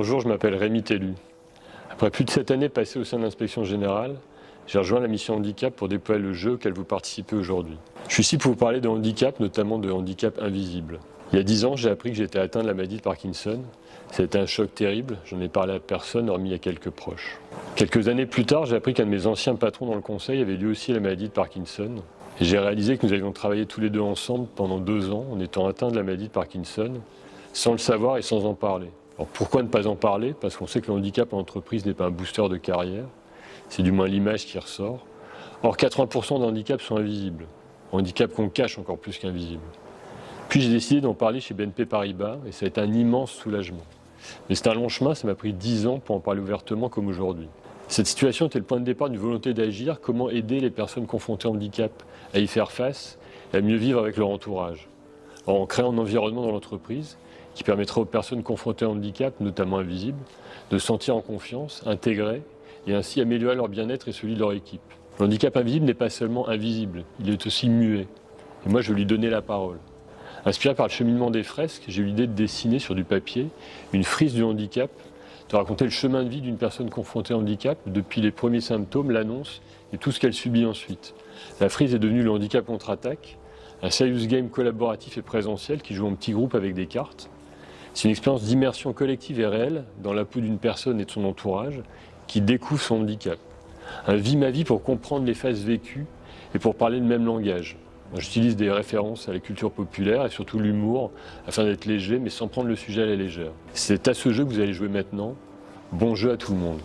Bonjour, je m'appelle Rémi Tellu. Après plus de 7 années passées au sein de l'Inspection Générale, j'ai rejoint la mission handicap pour déployer le jeu auquel vous participez aujourd'hui. Je suis ici pour vous parler de handicap, notamment de handicap invisible. Il y a 10 ans, j'ai appris que j'étais atteint de la maladie de Parkinson. Ça a été un choc terrible, j'en ai parlé à personne, hormis à quelques proches. Quelques années plus tard, j'ai appris qu'un de mes anciens patrons dans le conseil avait lui aussi la maladie de Parkinson. Et j'ai réalisé que nous avions travaillé tous les deux ensemble pendant 2 ans en étant atteints de la maladie de Parkinson, sans le savoir et sans en parler. Alors pourquoi ne pas en parler? Parce qu'on sait que le handicap en entreprise n'est pas un booster de carrière, c'est du moins l'image qui ressort. Or 80% des handicaps sont invisibles, handicaps qu'on cache encore plus qu'invisibles. Puis j'ai décidé d'en parler chez BNP Paribas et ça a été un immense soulagement. Mais c'est un long chemin, ça m'a pris 10 ans pour en parler ouvertement comme aujourd'hui. Cette situation était le point de départ d'une volonté d'agir, comment aider les personnes confrontées au handicap à y faire face et à mieux vivre avec leur entourage. Alors, en créant un environnement dans l'entreprise qui permettrait aux personnes confrontées au handicap, notamment invisibles, de se sentir en confiance, intégrées et ainsi améliorer leur bien-être et celui de leur équipe. Le handicap invisible n'est pas seulement invisible, il est aussi muet. Et moi, je vais lui donner la parole. Inspiré par le cheminement des fresques, j'ai eu l'idée de dessiner sur du papier une frise du handicap, de raconter le chemin de vie d'une personne confrontée au handicap, depuis les premiers symptômes, l'annonce et tout ce qu'elle subit ensuite. La frise est devenue le handicap contre-attaque, un serious game collaboratif et présentiel qui joue en petits groupes avec des cartes. C'est une expérience d'immersion collective et réelle dans la peau d'une personne et de son entourage qui découvre son handicap. Un vie ma vie pour comprendre les phases vécues et pour parler le même langage. J'utilise des références à la culture populaire et surtout l'humour afin d'être léger mais sans prendre le sujet à la légère. C'est à ce jeu que vous allez jouer maintenant. Bon jeu à tout le monde.